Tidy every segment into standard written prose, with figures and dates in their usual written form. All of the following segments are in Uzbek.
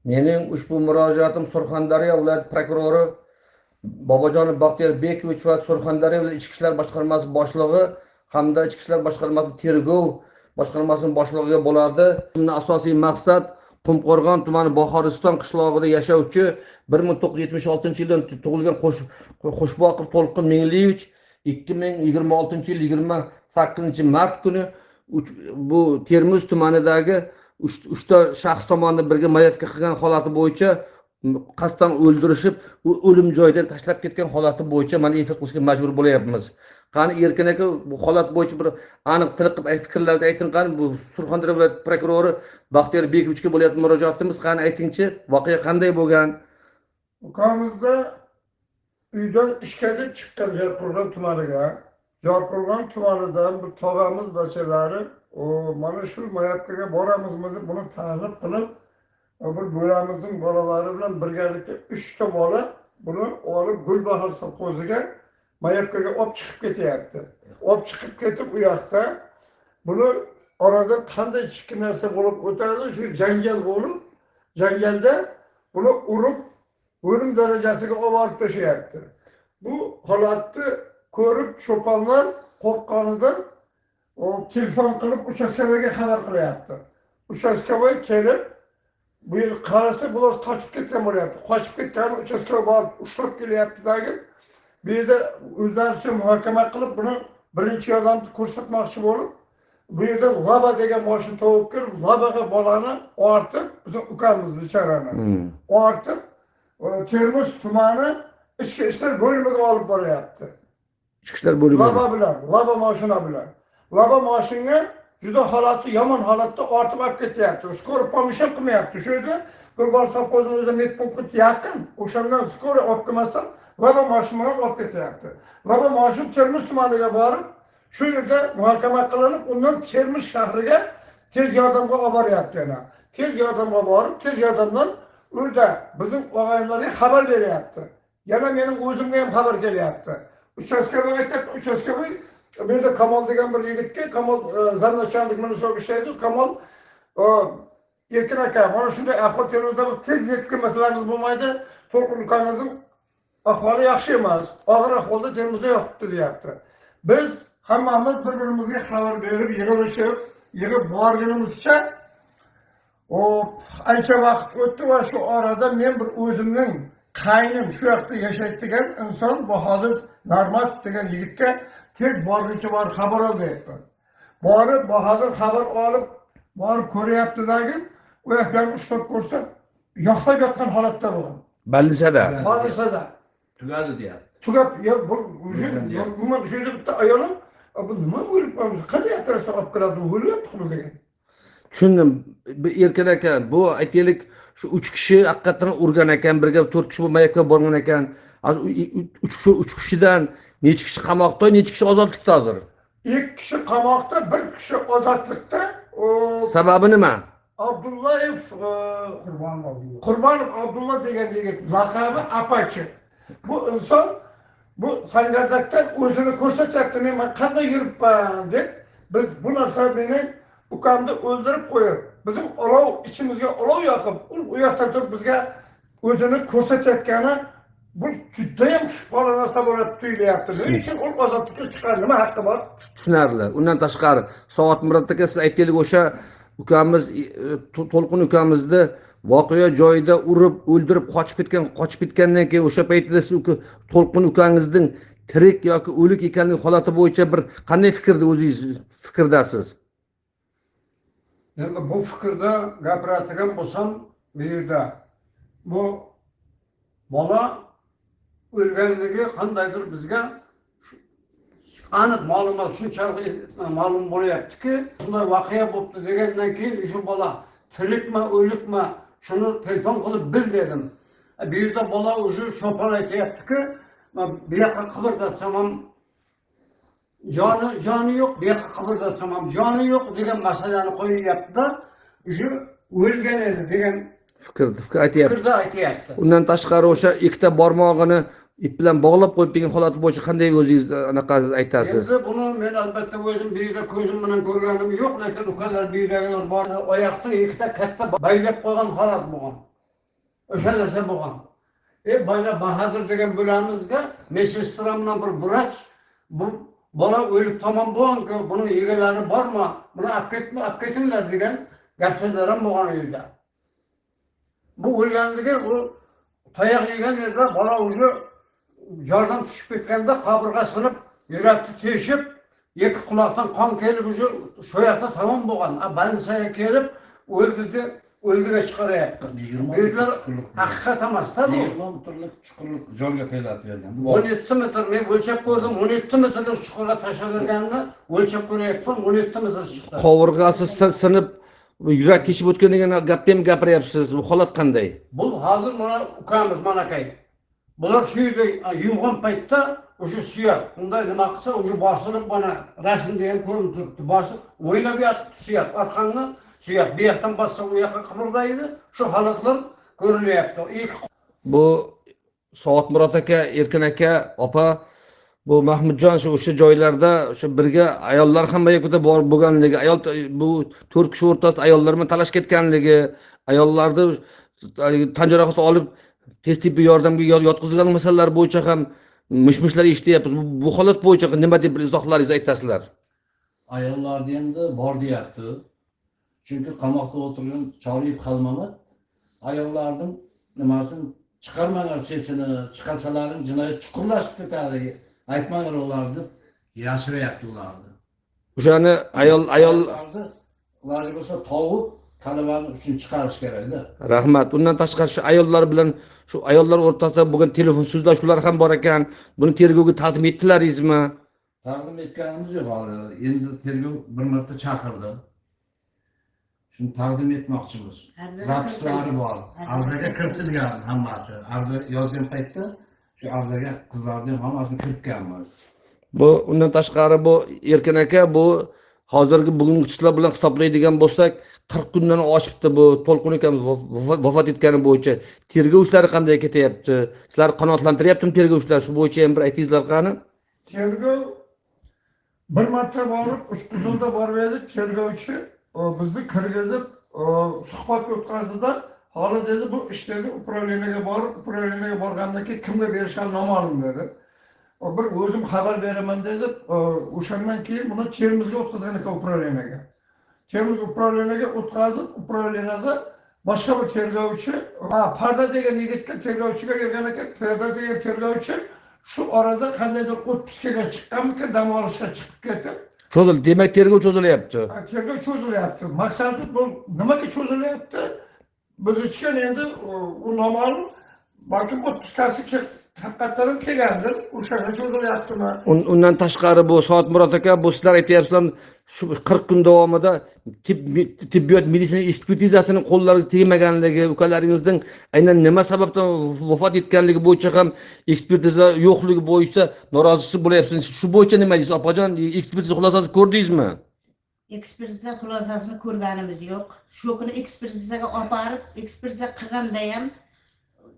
Mening ushbu murojaatim Surxondaryo viloyat prokurori Bobojonov Baxtiyor Bekovich va Surxondaryo viloyat Ichki ishlar boshqarmasi boshlig'i hamda Ichki ishlar boshqarmasi tergov boshqarmasining boshlig'iga bo'ladi. Bundan asosiy maqsad Qumqo'rg'on tumani Bohoriston qishlog'ida yashovchi 1976-yildan tug'ilgan Qo'shboqov To'lqin Mingliyevich 2026-yil 28-mart kuni bu Termiz tumanidagi uchta shaxs tomonidan birga mayatga qilgan holati bo'yicha qasddan o'ldirishib, o'lim joyidan tashlab ketgan holati bo'yicha mana ifo qilishga majbur bo'layapmiz. Qani Erkin aka bu holat bo'yicha bir aniq tiliqib fikrlarni ayting. Qani bu Surxondaryo viloyat prokurori Baxtiyor Bekovichga bo'layotgan murojaatimiz, qani aytingchi, voqea qanday bo'lgan? Ukamizda uydan ishga chiqqan Jarqo'rg'on tumaniga, Jarqo'rg'on tumanidan bir tog'amiz bachalari mana shu mayapkaga boramizmi deb buni ta'rif qilib, bir bo'ramizning bolalari bilan birgalikda 3 ta bola buni olib Gulbahor sovxoziga mayapkaga olib chiqib ketyapti. Olib chiqib ketib u yoqda buni orada qanday kichik narsa bo'lib o'tadi, shu janjal bo'lib, janjalda buni urib o'lim darajasiga olib borib tashlayapti. Bu holatni ko'rib cho'ponlar qo'rqqanidan telefon qilib uchastkavoyga xabar qilyapti. Uchastkavoy kelib bu yil qarasa bular qochib ketgan bo'lyapti. Qochib ketgani uchastkavoy borib ushlab kelyapti-dagi. Bu yerda o'zlaricha muhokama qilib buni birinchi yordamni ko'rsatmoqchi bo'lib, bu yerda Laba degan mashina topib kelib, Labaga bolani ortib, biz ukamiz bechorani ortib Termiz tumani ichki ishlar bo'limiga olib boryapti. Ichki ishlar bo'limi Laba mashina bilan. Laba mashinaga juda holati yomon holatda ortib olib ketyapti. Skoro pomisham qilmayapti. Shu yerda Gulbahor sovxozining o'zida medpunkt yaqin. O'shandan skoro olib kelmasdan Laba mashinani olib ketyapti. Laba mashina Termiz tumaniga borib, shu yerda muhokama qilinib, undan Termiz shahriga tez yordamga olib boryapti yana. Tez yordamga borib, tez yordamdan o'rda bizim og'aynilarga xabar beryapti. Yana mening o'zimga ham xabar kelyapti. Uchastkavoy aytadi, uchastkavoy bu yerda Kamol degan bir yigitga, Kamol zannachanlik ministri ishlaydi. Kamol Erkin aka, mana shunday ahvol Termizda tez yetib kelmasangiz bo'lmaydi. To'lqin ukamizning ahvoli yaxshi emas. Og'ir ahvolda Termizda yotibdi deyapti. Biz hammamiz bir-birimizga xabar berib, yig'ib borganimizcha ancha vaqt o'tdi va shu orada men bir o'zimning qaynim shu yoqda yashaydigan inson Bahodir Narmatov degan yigitga tez borguncha borib xabar olyapman. Borib Bahodir xabar olib, borib ko'ryapti-dagi, u yoqdan ushlab ko'rsa, yoqlab yotgan holatda bo'lgan. Ballisada. Tugadi deyapti. Tugab, bu shu yerda bitta ayolim, bu nima bo'lib qolmish? Qanday operatsiya olib kiradi, o'lyapti degan. Tushundim. Erkin aka, bu aytaylik shu 3 kishi haqiqatan urgan ekan, birga 4 kishi bu mayakka borgan ekan. 3 kishidan necha kishi qamoqda, necha kishi ozodlikda hozir? 2 kishi qamoqda, 1 kishi ozodlikda. Sababi nima? Abdullayev Qurbonov Abdullah degan yigit, laqabi Apache. Bu inson bu Sangardakdan o'zini ko'rsatyapti, men qanday yuribman deb. Biz bu narsani mening ukamni o'ldirib qo'yib, bizim olov ichimizga olov yoqib, u yoqdan turib bizga o'zini ko'rsatayotgani bu juda ham shubhali narsa bo'lib tuyulyapti. Nima uchun u ozodlikka chiqqan, nima haqqi bor? Tushunarli. Undan tashqari, Soat Murat aka, siz aytaylik o'sha ukamiz To'lqin ukamizni voqea joyida urib, o'ldirib qochib ketgandan keyin o'sha paytda siz To'lqin ukangizning tirik yoki o'lik ekanligi holati bo'yicha bir qanday fikrdasiz? Endi bu fikrda gapiradigan bo'lsam, bu yerda bu bola o'lganligi qandaydir bizga aniq ma'lumot shunchalik ma'lum bo'lyaptiki, bunday voqea bo'libdi degandan keyin shu bola tirikmi, o'likmi, shuni telefon qilib bil dedim. Bu yerda bola o'zi cho'pon aytyaptiki, bu yoqqa qimirdatsam ham joni yo'q, bu yoqqa qimirdatsam ham joni yo'q degan masalani qo'yyapti-da, o'sha o'lgan edi degan fikr aytyapti. Undan tashqari o'sha ikkita barmog'ini ip bilan bog'lab qo'yib degan holat bo'yicha qanday o'zingiz anaqa aytasiz? Endi buni men albatta o'zim bu yerda ko'zim bilan ko'rganim yo'q, lekin ukalar bu yerdagilar bor, oyoqda ikkita katta baylab qo'ygan holat bo'lgan. O'sha narsa bo'lgan. Bola Bahadur degan bo'lamizga medsestra bilan bir vrach bu bola o'lib tamom bo'lgan-ku, buning egalari bormi? Buni olib ketinglar degan gap so'zlar ham bo'lgan uyda. Bu o'lganligi u tayoq yegan yerda bola o'zi jordan tushib ketganda qabirga sinib, yurakni teshib, ikki quloqdan qon kelib o'zi shu yoqda tamom bo'lgan. Больницаga kelib o'ldi, o'ldiga chiqaryapti. Buyuklar haqiqat emas-da bu. 20 metrlik chuqurlik joyga qaylatgan. 17 metr men o'lchab ko'rdim. 17 metrlik chuqurga tashlaganini o'lchab ko'ryapman. 17 metr chiqdi. Qovurg'asi sinib yurak keshib o'tgan degan gapni ham gapiryapsiz. Bu holat qanday? Bu hozir mana ukamiz manakay. Bular shu yerda yuvgan paytda o'sha suyak, unday nima qilsa o'sha bosilib mana rasmda ham ko'rinib turibdi. Bosi o'ylab yotibdi suyak, orqani suyak bu yoqdan bossa u yoqqa qimirlaydi. Shu holatlar ko'rilyapti. Bu Soatmurod aka, Erkin aka, opa, bu Mahmudjon o'sha joylarda o'sha birga ayollar ham yakunda bor bo'lganligi, ayol bu 4 kishi o'rtasida ayollar bilan talashib ketganligi, ayollarni tan jarohati olib tez tibbiy yordamga yotqizilgan masalalar bo'yicha ham mish-mishlar eshityapmiz. Bu holat bo'yicha nima deb izohlaringizni aytasizlar? Ayollarni endi bor deyapti. Chunki qamoqda o'tirgan Choriyib Xalmamat ayollarning nimasini chiqarmanglar sesini, chiqarsalaring jinoyat chuqurlashib ketadi. Aytmanglar ularni deb yashiryapti ularni. O'shani Ayollarni iloji bo'lsa tovib talabani uchun chiqarish kerak-da. Rahmat. Undan tashqari shu ayollar bilan shu ayollar o'rtasida bo'lgan telefon so'zlashuvlar ham bor ekan. Buni tergovga taqdim etdilaringizmi? Taqdim etganimiz yo'q hali. Endi tergov bir marta chaqirdi. Shuni taqdim etmoqchimiz. Zapislari bor. Arzaga kiritilgan hammasi. Arza yozgan paytda shu arzaga qizlarning hammasini kiritganmiz. Bu undan tashqari bu Erkin aka, bu hozirgi bugungi kuchlar bilan hisoblaydigan bo'lsak 40 kundan oshibdi bu To'lqin akamiz vafot etgani bo'yicha. Tergov ishlari qanday ketyapti? Sizlar qanoatlantiryaptimi tergov ishlari? Shu bo'yicha ham bir aytingizlar qani? Tergov bir marta borib, Uchquzilda borib edik, tergovchi bizni kirgizib suhbat o'tkazdi. Hali dedi bu ishlarni upravleniyaga borgandan keyin kimga berishim noma'lum dedi. Bir o'zim xabar beraman dedi. O'shandan keyin buni Termizga o'tkazgan ekan upravleniyaga. Termiz upravleniyaga o'tkazib, upravleniyada boshqa bir tergovchi, Parda degan yigitga tergovchiga bergan ekan. Parda degan tergovchi shu orada qandaydir otpuskaga chiqqanmikan, dam olishga chiqib ketib. Demak tergov cho'zilyapti. Tergov cho'zilyapti. Maqsadi bu nimaga cho'zilyapti? Biz uchun endi u noma'lum, balkim otpuskasi haqiqatan ham kelgandir. O'shanga cho'zilyaptimi? Undan tashqari bu Soatmurod aka, bu sizlar aytyapsizlar shu 40 kun davomida tibbiyot meditsina ekspertizasini qo'llariga tegmaganligi, ukalaringizning aynan nima sababdan vafot etganligi bo'yicha ham ekspertiza yo'qligi bo'yicha norozilik bo'lyapsiz. Shu bo'yicha nima deysiz? Opajon, ekspertiza xulosasini ko'rdingizmi? Ekspertiza xulosasini ko'rganimiz yo'q. Shu kuni ekspertizaga olib borib, ekspertiza qilganda ham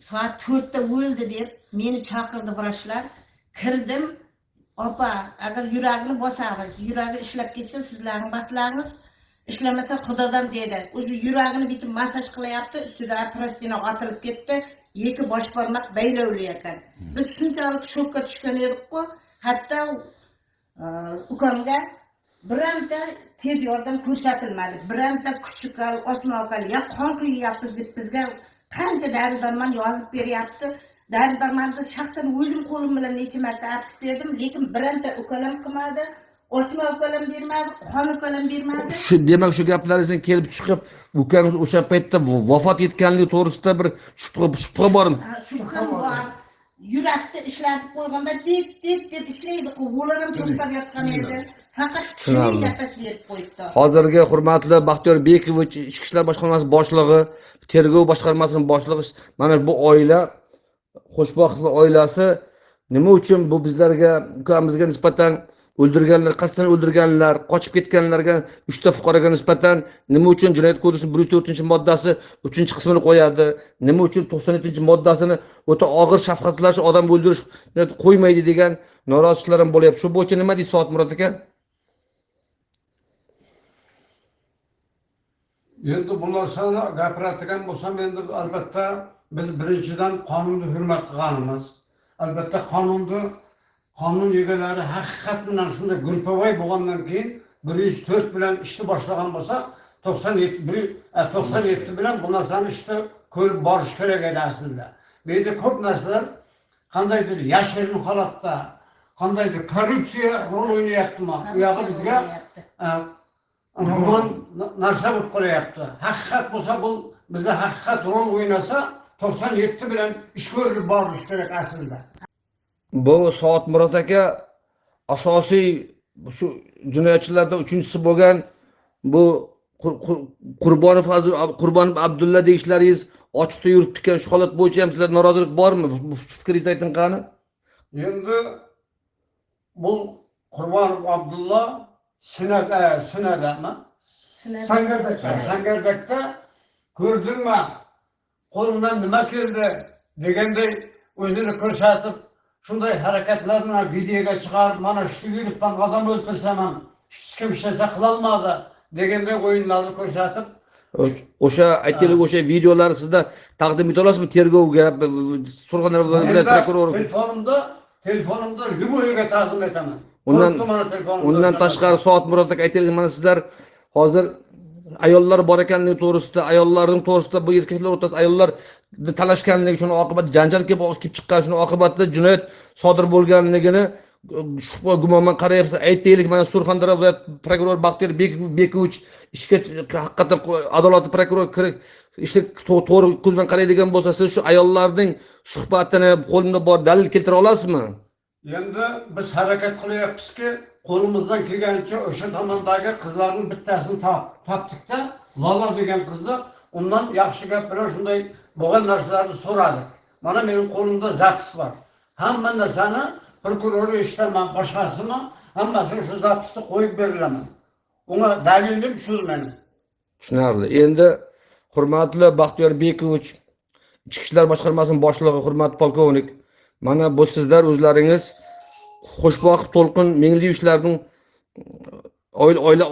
soat 4 da o'ldi deb meni chaqirdi vrachlar. Kirdim. Opa, agar yuragini bosamiz, yuragi ishlab ketsa sizlarning baxtlaringiz, ishlamasa xudodan dedi. O'zi yuragini bitib massaj qilyapti, ustida plastina otilib ketdi, ikki bosh barmoq baylovli ekan. Biz shunchalik shokka tushgan edik-ku, hatto ukamga biranta tez yordam ko'rsatilmadi. Biranta kuchukal, osmoqal, ya qon qilyapmiz deb bizga qancha dori-darmon yozib beryapti. Dori-darmonni shaxsan o'zim qo'lim bilan necha marta artib berdim, lekin biranta ukalam qilmadi, osma ukalam bermadi, qon ukalam bermadi. Demak shu gaplaringizdan kelib chiqib, ukangiz o'sha paytda vafot etganligi to'g'risida bir shubha bormi? Shubham bor. Yurakni ishlatib qo'yganda deb ishlaydi, qo'llarim to'xtab yotgan edi. Faqat shunday nafas berib qo'yibdi. Hozirgi hurmatli Baxtiyor Bekovich, Ichki ishlar boshqarmasi boshlig'i, tergov boshqarmasining boshlig'i, mana bu oila Xo'shboqov oilasi nima uchun bu bizlarga, ukamizga nisbatan o'ldirganlar, qasddan o'ldirganlar, qochib ketganlarga 3 ta fuqaroga nisbatan nima uchun Jinoyat kodeksining 104-moddasi 3-qismini qo'yadi? Nima uchun 97-moddasini o'ta og'ir shafqatlash, odam o'ldirish qo'ymaydi degan noroziliklar ham bo'lyapti. Shu bo'yicha nima deysiz Soatmurod aka? Endi bu narsani gapiradigan bo'lsam, endi albatta biz birinchidan qonunni hurmat qilganimiz. Albatta qonun egalari haqiqat bilan shunday gruppovoy bo'lgandan keyin 104 bilan ishni boshlagan bo'lsa 97 bilan bu narsani ishni ko'rib borish kerak edi aslida. Bu yerda ko'p narsalar qandaydir yashirin holatda, qandaydir korrupsiya rol o'ynayaptimi? Bu yog'i bizga yomon narsa bo'lib qolyapti. Haqiqat bo'lsa bu bizda haqiqat rol o'ynasa 97 bilan ish ko'rib borish kerak aslida. Bu Soat Murod aka asosiy shu jinoyatchilardan uchinchisi bo'lgan bu Qurbonov Abdulla deyishlaringiz ochiqda yuribdi ekan. Shu holat bo'yicha ham sizlar norozilik bormi? Bu fikringizni ayting qani? Endi bu Qurbonov Abdulla Sinadami? Sangardakda ko'rdingmi? Qo'limdan nima keldi deganday o'zini ko'rsatib, shunday harakatlarni videoga chiqarib, mana shu yuribman, odam o'ltirsam ham hech kim hech narsa qila olmadi deganday o'yinlarni ko'rsatib, O'sha aytgan o'sha videolar sizda taqdim eta olasizmi tergovga? Surxondaryo viloyat prokurori telefonimda Livoyga taqdim etaman. Undan tashqari Soat Murod aka aytgan mana sizlar hozir ayollar bor ekanligi to'g'risida, ayollarning to'g'risida bu erkaklar o'rtasida ayollar talashganligi, shuni oqibatida janjal kelib chiqqan, shuni oqibatida jinoyat sodir bo'lganligini shubha gumonman qarayapsiz. Aytaylik, mana Surxondaryo viloyat prokurori Baxtiyor Bekovich ishga haqiqatan adolatli prokuror ishga to'g'ri ko'z bilan qaraydigan bo'lsa, siz shu ayollarning suhbatini qo'limda bor dalil keltira olasizmi? Endi biz harakat qilyapmizki, qo'limizdan kelganicha o'sha tomondagi qizlarning bittasini topdik-da, Lola degan qizni, undan yaxshi gap bilan shunday bo'lgan narsalarni so'radik. Mana mening qo'limda zapis bor. Hamma narsani prokurori eshitaman, boshqasimi, hammasini shu zapisni qo'yib berilaman. Unga dalilim shu meni. Tushunarli. Endi hurmatli Baxtiyor Bekovich, Ichki ishlar boshqarmasining boshlig'i, hurmatli polkovnik, mana bu sizlar o'zlaringiz Xo'shboqib To'lqin Mengliyevlarning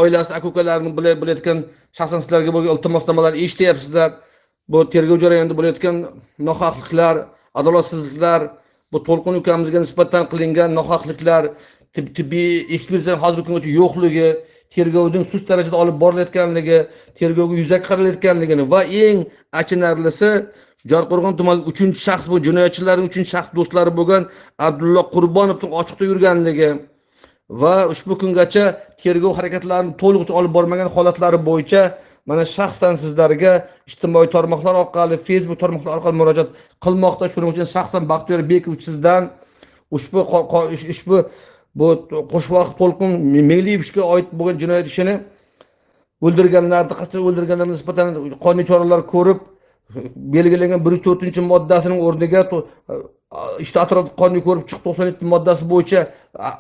oilasi, aka-ukalarining bo'layotgan shaxsan sizlarga bo'lgan iltimosnomalarni eshityapsizlar. Bu tergov jarayonida bo'layotgan nohaqliklar, adolatsizliklar, bu To'lqin ukamizga nisbatan qilingan nohaqliklar, tibbiy ekspertiza hozirgi kungacha yo'qligi, tergovning sust darajada olib borilayotganligi, tergovga yuzak qaralayotganligini va eng achinarlisi Jarqo'rg'on tumanining 3-shaxs bu jinoyatchilarning 3-shaxs do'stlari bo'lgan Abdulla Qurbonovning ochiqda yurganligi va ushbu kungacha tergov harakatlarini to'liq olib bormagan holatlari bo'yicha mana shaxsan sizlarga ijtimoiy tarmoqlar orqali, Facebook tarmoqlari orqali murojaat qilmoqda. Shuning uchun shaxsan Baxtiyor Bekovich sizdan ushbu bu Qo'shboq To'lqin Mengliyevga oid bo'lgan jinoyat ishini o'ldirganlarni, qasddan o'ldirganlarga nisbatan qonuniy choralar ko'rib, belgilangan 104-moddasining o'rniga ishda atrof qonuniy ko'rib chiqib 97-moddasi bo'yicha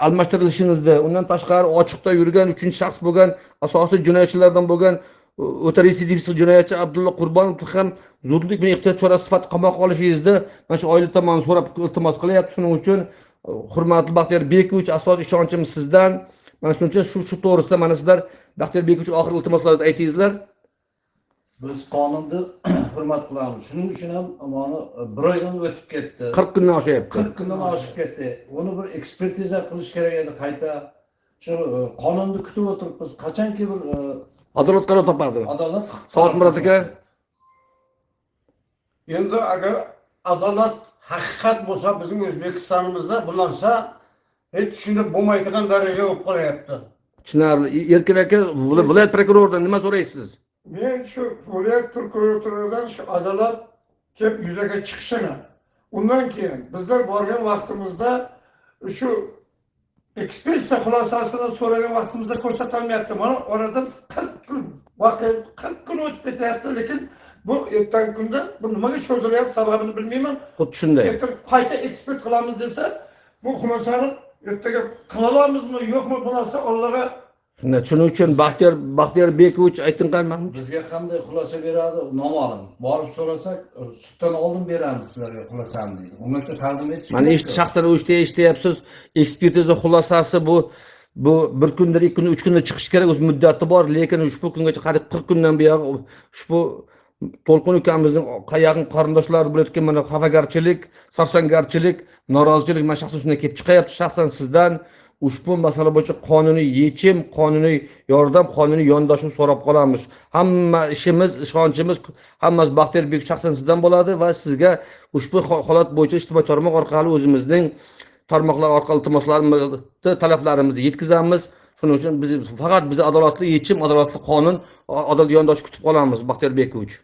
almashtirilishingizni, undan tashqari ochiqda yurgan 3-shaxs bo'lgan asosiy jinoyatchilardan bo'lgan o'ta retsidivist jinoyatchi Abdulla Qurbonovni ham zudlik bilan ehtiyot chorasi sifatida qamoqqa olishingizni mana shu oila tomonidan so'rab iltimos qilyapti. Shuning uchun hurmatli Baxtiyor Bekovich, asosiy ishonchimiz sizdan. Mana shuning uchun shu to'g'risida mana sizlar Baxtiyor Bekovich oxirgi iltimoslaringizni aytingizlar. Biz qonunni hurmat qilamiz. Shuning uchun ham mana 1 oydan o'tib ketdi. 40 kundan oshyapti. 40 kundan oshib ketdi. Uni bir ekspertiza qilish kerak edi qayta. Shu qonunni kutib o'tiribmiz. Qachonki bir adolat qaror topardi. Adolat Soat Murod aka. Endi agar adolat haqiqat bo'lsa, bizning O'zbekistonimizda bu narsa hech tushunib bo'lmaydigan darajaga olib qolyapti. Tushunarli. Erkin aka, viloyat prokuroridan nima so'raysiz? Men shu viloyat prokuroridan shu adolat kelib yuzaga chiqishini, undan keyin bizlar borgan vaqtimizda shu ekspertiza xulosasini so'ragan vaqtimizda ko'rsatilmayapti. Mana oradan 40 kun vaqt 40 kun o'tib ketyapti, lekin bu ertangi kunda bu nimaga cho'zilyapti sababini bilmayman. Xuddi shunday. Qayta ekspert qilamiz desa, bu xulosani ertaga qila olamizmi, yo'qmi, bu narsa Allohga. Shuning uchun Baxtiyor Bekovich ayting qani? bizga qanday xulosa beradi noma'lum. Borib so'rasak, sutdan oldin beramiz sizlarga xulosani deydi. Ungacha taqdim etish. Mana shaxsan eshityapsiz, ekspertiza xulosasi bu 1 kunda, 2 kunda, 3 kunda chiqish kerak, o'z muddati bor, lekin ushbu kungacha qariyb 40 kundan buyon ushbu To'lqin ukamizning yaqin qarindoshlari bo'layotgan mana xafagarchilik, sarsangarchilik, norozichilik mana shaxsan shundan kelib chiqyapti. Shaxsan sizdan ushbu masala bo'yicha qonuniy yechim, qonuniy yordam, qonuniy yondashuv so'rab qolamiz. Hamma ishimiz, ishonchimiz hammasi Baxtiyor Bek shaxsan sizdan bo'ladi va sizga ushbu holat bo'yicha ijtimoiy tarmoq orqali o'zimizning tarmoqlar orqali iltimoslarimizni, talablarimizni yetkazamiz. Shuning uchun biz faqat adolatli yechim, adolatli qonun, adolatli yondosh kutib qolamiz Baxtiyor Bekovich.